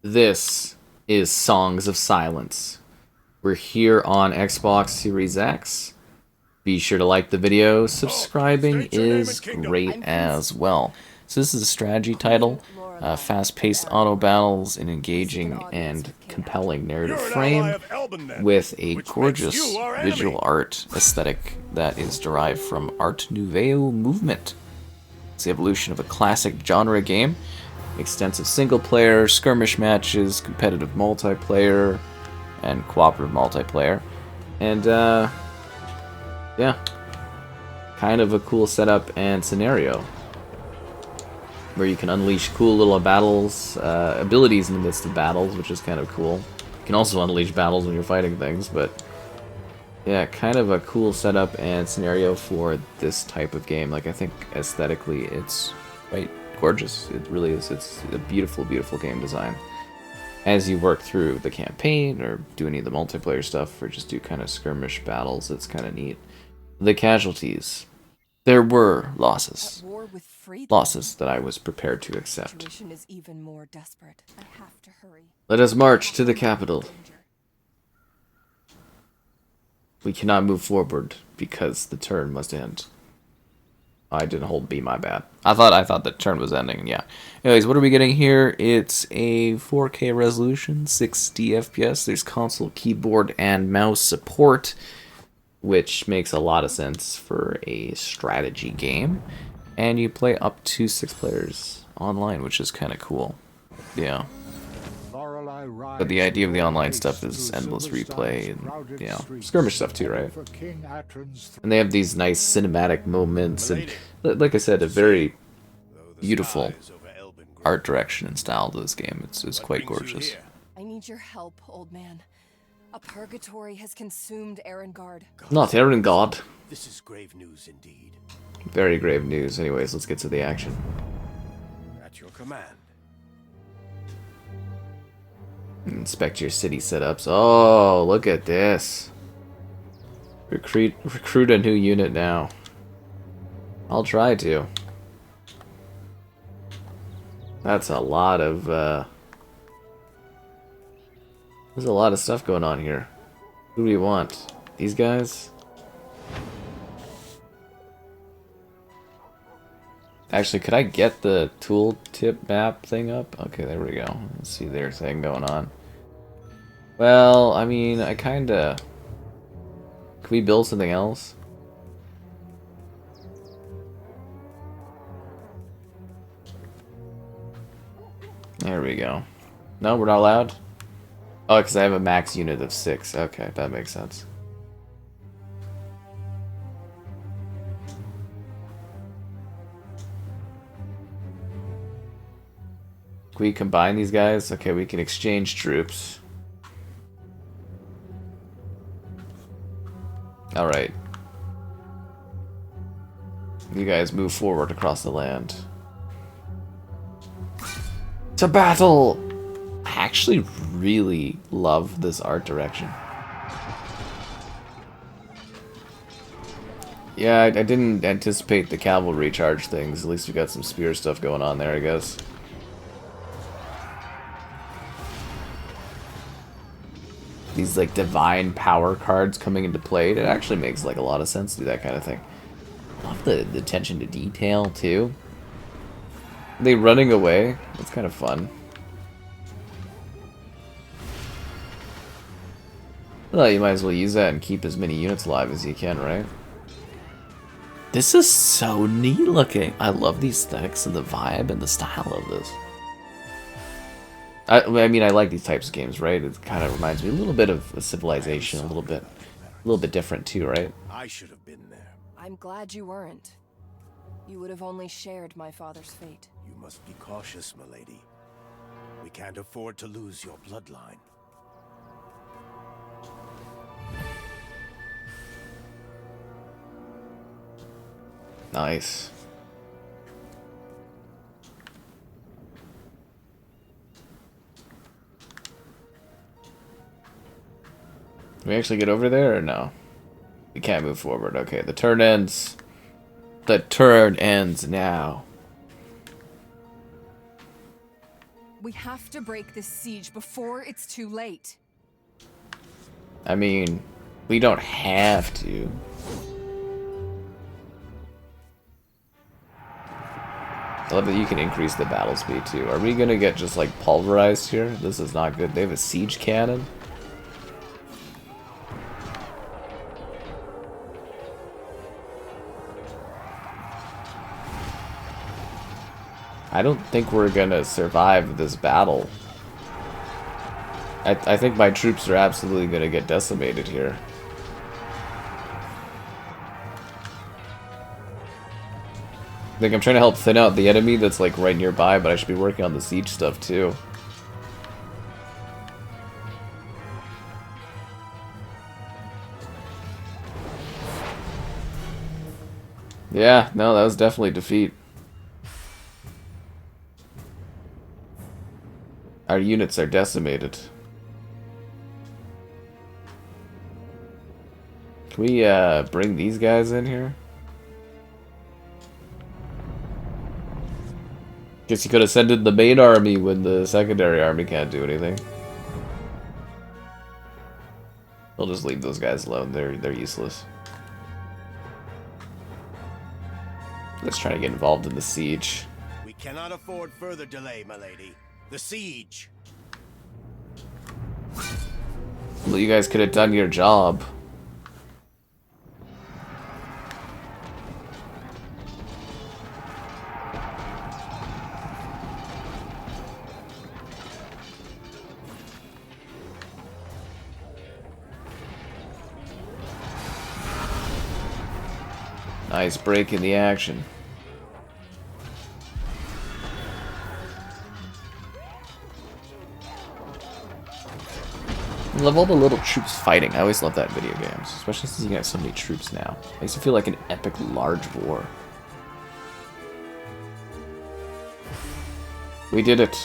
This is Songs of Silence. We're here on Xbox Series X. Be sure to like the video. Subscribing is great as well. So this is a strategy title, fast-paced auto battles, an engaging and compelling narrative frame with a gorgeous visual art aesthetic that is derived from Art Nouveau movement. It's the evolution of a classic genre game. Extensive single-player, skirmish matches, competitive multiplayer, and cooperative multiplayer. And, yeah, kind of a cool setup and scenario where you can unleash cool little battles, abilities in the midst of battles, which is kind of cool. You can also unleash battles when you're fighting things, but yeah, kind of a cool setup and scenario for this type of game. Like, I think aesthetically it's quite gorgeous. It really is. It's a beautiful, beautiful game design. As you work through the campaign or do any of the multiplayer stuff or just do kind of skirmish battles, it's kind of neat. The casualties. There were losses. Losses that I was prepared to accept. Let us march to the capital. We cannot move forward because the turn must end. I didn't hold B, my bad. I thought the turn was ending, yeah. Anyways, what are we getting here? It's a 4K resolution, 60 FPS. There's console, keyboard, and mouse support, which makes a lot of sense for a strategy game. And you play up to 6 players online, which is kind of cool. Yeah. But the idea of the online stuff is endless replay and, you know, skirmish stuff too, right? And they have these nice cinematic moments and, like I said, a very beautiful art direction and style to this game. It's quite gorgeous. I need your help, old man. A purgatory has consumed Erengard. Not Erengard. This is grave news indeed. Very grave news. Anyways, let's get to the action. At your command. Inspect your city setups. Oh, look at this. Recruit a new unit now. I'll try to. That's a lot of, there's a lot of stuff going on here. Who do we want? These guys? Actually, could I get the tooltip map thing up? Okay, there we go. Let's see their thing going on. Well, I mean, I kinda... Can we build something else? There we go. No, we're not allowed? Oh, because I have a max unit of 6. Okay, that makes sense. Can we combine these guys? Okay, we can exchange troops. Alright. You guys move forward across the land. To battle! I actually really love this art direction. Yeah, I didn't anticipate the cavalry charge things. At least we got some spear stuff going on there, I guess. These like divine power cards coming into play, it actually makes like a lot of sense to do that kind of thing. I love the attention to detail too. Are they running away? That's kind of fun. Well, you might as well use that and keep as many units alive as you can, right? This is so neat looking. I love the aesthetics and the vibe and the style of this. I mean, I like these types of games, right? It kind of reminds me a little bit of a Civilization, a little bit different too, right? I should have been there. I'm glad you weren't. You would have only shared my father's fate. You must be cautious, milady. We can't afford to lose your bloodline. Nice. Can we actually get over there or no? We can't move forward. Okay, the turn ends. The turn ends now. We have to break this siege before it's too late. I mean, we don't have to. I love that you can increase the battle speed too. Are we gonna get just like pulverized here? This is not good. They have a siege cannon. I don't think we're gonna survive this battle. I think my troops are absolutely gonna get decimated here. I think I'm trying to help thin out the enemy that's like right nearby, but I should be working on the siege stuff too. Yeah, no, that was definitely defeat. Our units are decimated. Can we bring these guys in here? Guess you could have sent in the main army when the secondary army can't do anything. We'll just leave those guys alone. They're useless. Let's try to get involved in the siege. We cannot afford further delay, my lady. The siege. Well, you guys could have done your job. Nice break in the action. I love all the little troops fighting. I always love that in video games, especially since you got so many troops now. It makes it feel like an epic large war. We did it.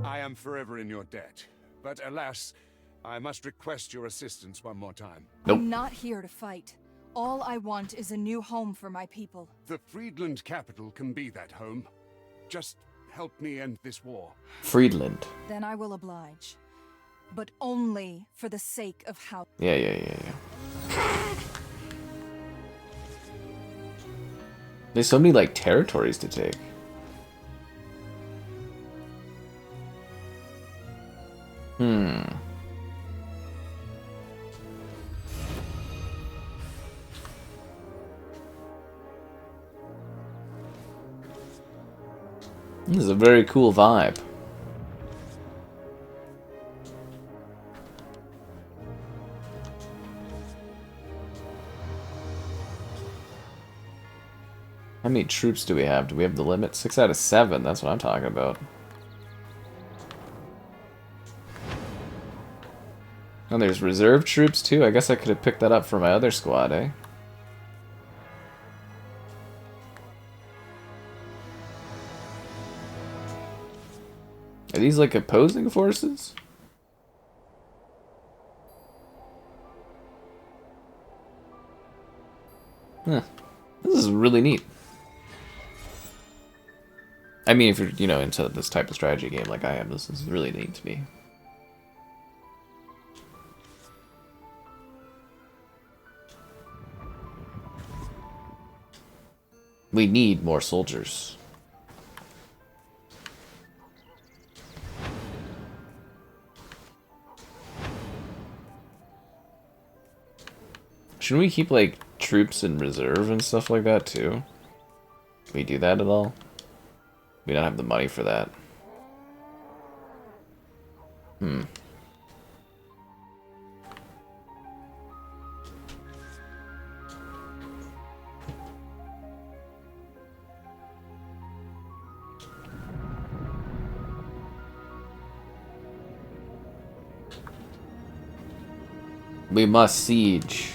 I am forever in your debt, but alas, I must request your assistance one more time. Nope. I'm not here to fight. All I want is a new home for my people. The Friedland capital can be that home. Just help me end this war. Friedland. Then I will oblige. But only for the sake of how... Yeah. There's so many, like, territories to take. This is a very cool vibe. How many troops do we have? Do we have the limit? 6 out of 7, that's what I'm talking about. And there's reserve troops too? I guess I could have picked that up for my other squad, eh? Are these like opposing forces? Huh. This is really neat. I mean, if you're, you know, into this type of strategy game like I am, this is really neat to me. We need more soldiers. Shouldn't we keep, like, troops in reserve and stuff like that, too? Can we do that at all? We don't have the money for that. We must siege.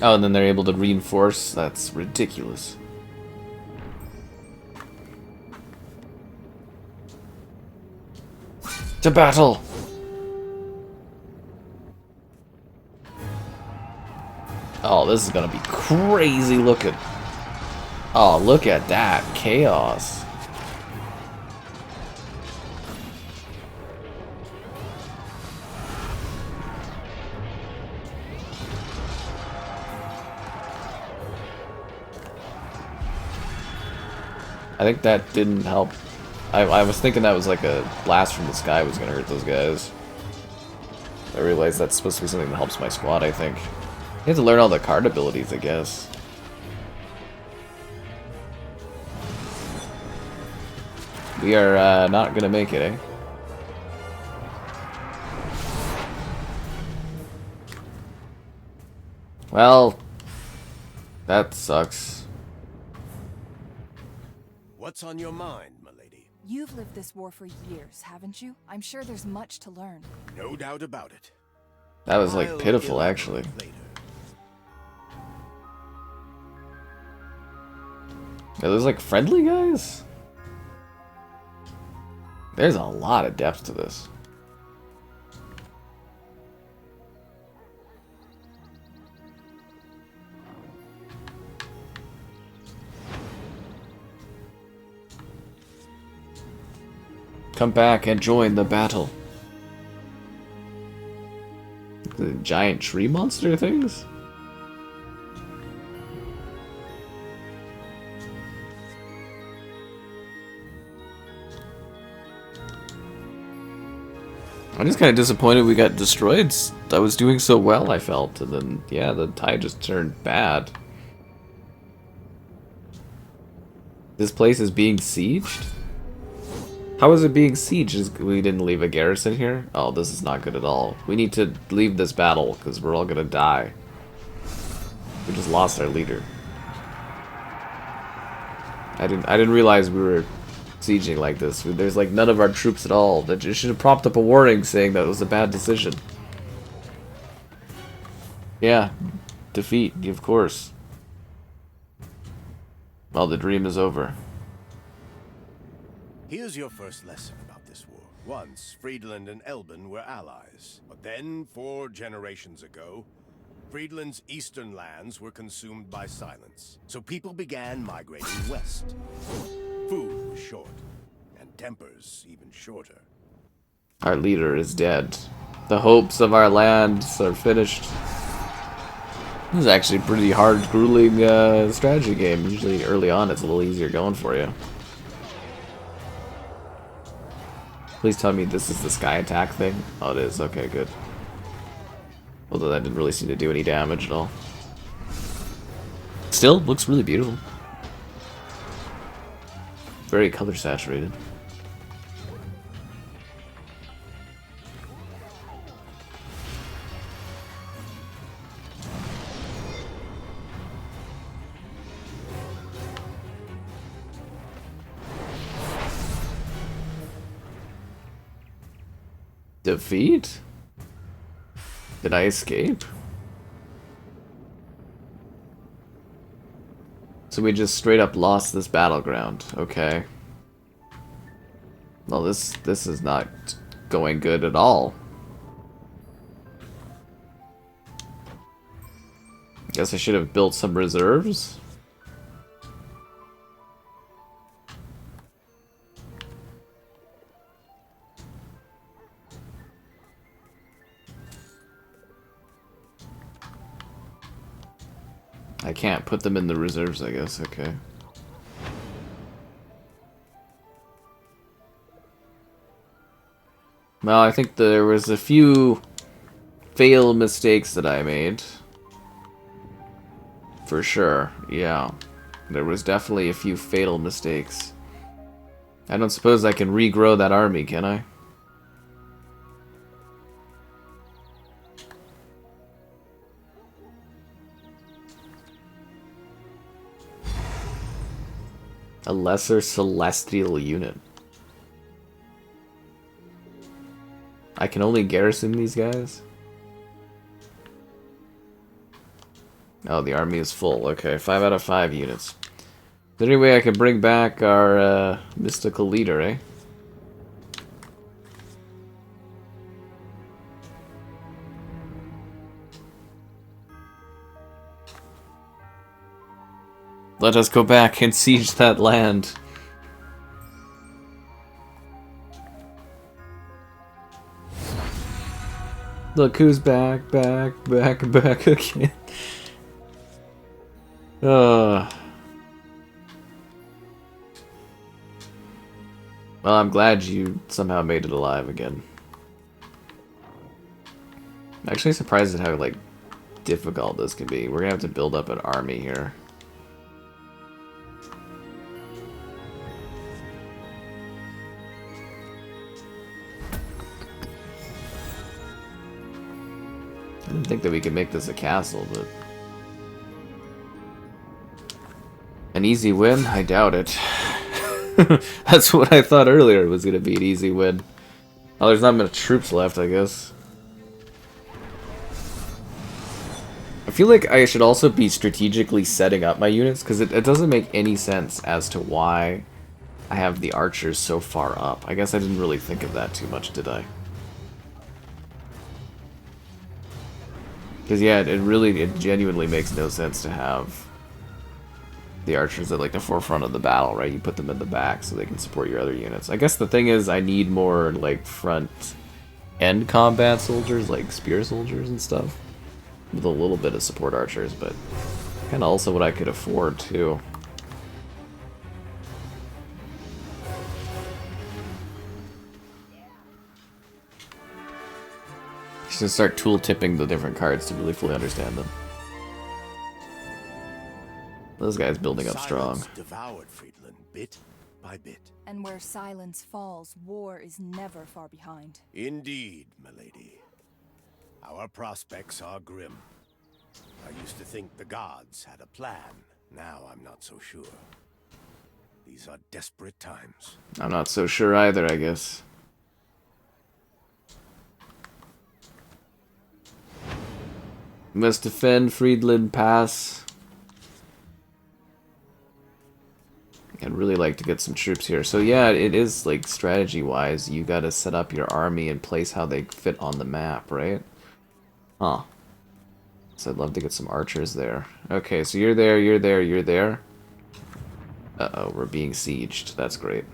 Oh, and then they're able to reinforce? That's ridiculous. To battle! Oh, this is gonna be crazy looking. Oh, look at that. Chaos. I think that didn't help. I was thinking that was like a blast from the sky was gonna hurt those guys. I realized that's supposed to be something that helps my squad, I think. You have to learn all the card abilities, I guess. We are not gonna make it, eh? Well, that sucks. What's on your mind, milady? You've lived this war for years, haven't you? I'm sure there's much to learn. No doubt about it. That was like I'll pitiful, elaborate actually. later. Are those like friendly guys? There's a lot of depth to this. Come back and join the battle. The giant tree monster things? I'm just kind of disappointed we got destroyed. I was doing so well, I felt, and then, yeah, the tide just turned bad. This place is being sieged? How is it being sieged? We didn't leave a garrison here? Oh, this is not good at all. We need to leave this battle, because we're all gonna die. We just lost our leader. I didn't realize we were sieging like this. There's like none of our troops at all. That should have propped up a warning saying that it was a bad decision. Yeah, defeat, of course. Well, the dream is over. Here's your first lesson about this war. Once, Friedland and Elben were allies. But then, 4 generations ago, Friedland's eastern lands were consumed by silence. So people began migrating west. Food was short, and tempers even shorter. Our leader is dead. The hopes of our lands are finished. This is actually a pretty hard, grueling strategy game. Usually early on it's a little easier going for you. Please tell me this is the sky attack thing. Oh, it is. Okay, good. Although that didn't really seem to do any damage at all. Still, looks really beautiful. Very color saturated. Defeat? Did I escape? So we just straight up lost this battleground. Okay. Well, this is not going good at all. Guess I should have built some reserves. I can't put them in the reserves, I guess. Okay. Well, I think there was a few fatal mistakes that I made. For sure, yeah. There was definitely a few fatal mistakes. I don't suppose I can regrow that army, can I? A lesser celestial unit. I can only garrison these guys? Oh, the army is full. Okay, 5 out of 5 units. Is there any way I can bring back our mystical leader, eh? Let us go back and siege that land. Look who's back again. Well, I'm glad you somehow made it alive again. I'm actually surprised at how, like, difficult this can be. We're gonna have to build up an army here. I didn't think that we could make this a castle, but... An easy win? I doubt it. That's what I thought earlier was gonna be an easy win. Oh, there's not much troops left, I guess. I feel like I should also be strategically setting up my units, because it doesn't make any sense as to why I have the archers so far up. I guess I didn't really think of that too much, did I? Because yeah, it genuinely makes no sense to have the archers at like the forefront of the battle, right? You put them in the back so they can support your other units. I guess the thing is I need more like front end combat soldiers, like spear soldiers and stuff, with a little bit of support archers, but kind of also what I could afford too. Just gonna start tool tipping the different cards to really fully understand them. Those guys building up strong. Silence devoured Friedland bit by bit. And where silence falls, war is never far behind. Indeed, milady. Our prospects are grim. I used to think the gods had a plan. Now I'm not so sure. These are desperate times. I'm not so sure either, I guess. We must defend Friedland Pass. I'd really like to get some troops here. So yeah, it is like strategy-wise, you gotta set up your army and place how they fit on the map, right? Huh. So I'd love to get some archers there. Okay, so you're there, you're there, you're there. Uh-oh, we're being sieged. That's great.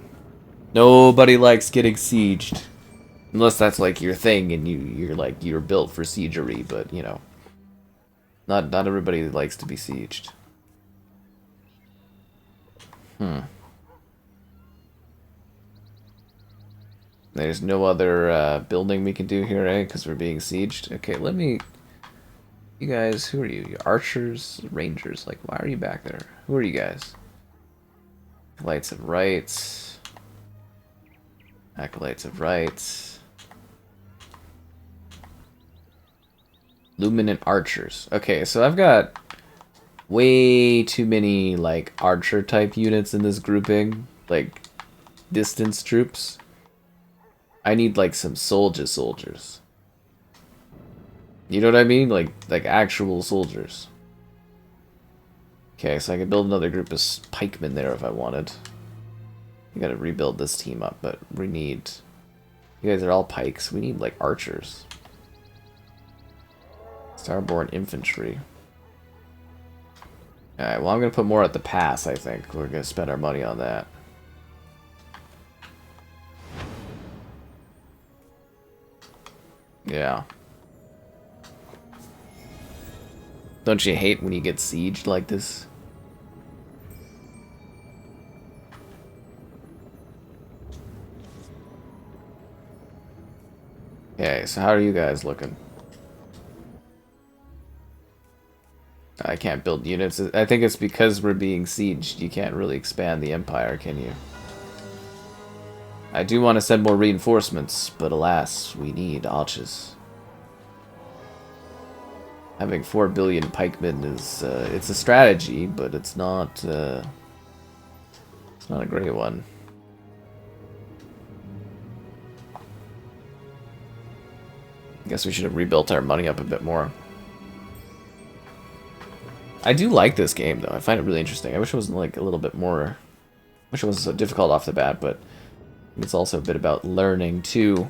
Nobody likes getting sieged. Unless that's like your thing and you're built for siegery, but you know. Not everybody likes to be sieged. There's no other building we can do here, eh? Because we're being sieged. Okay, let me... You guys, who are you? You archers, rangers. Like, why are you back there? Who are you guys? Acolytes of Rights. Acolytes of Rights. Luminant archers. Okay, so I've got way too many, like, archer-type units in this grouping. Like, distance troops. I need, like, some soldiers. You know what I mean? Like actual soldiers. Okay, so I can build another group of pikemen there if I wanted. We gotta rebuild this team up, but we need... You guys are all pikes. We need, like, archers. Starborn infantry. Alright, well, I'm gonna put more at the pass, I think. We're gonna spend our money on that. Yeah. Don't you hate when you get sieged like this? Okay, so how are you guys looking? I can't build units. I think it's because we're being sieged. You can't really expand the empire, can you? I do want to send more reinforcements, but alas, we need archers. Having 4 billion pikemen is, it's a strategy, but it's not a great one. I guess we should have rebuilt our money up a bit more. I do like this game, though. I find it really interesting. I wish it wasn't, like, a little bit more... I wish it wasn't so difficult off the bat, but it's also a bit about learning, too.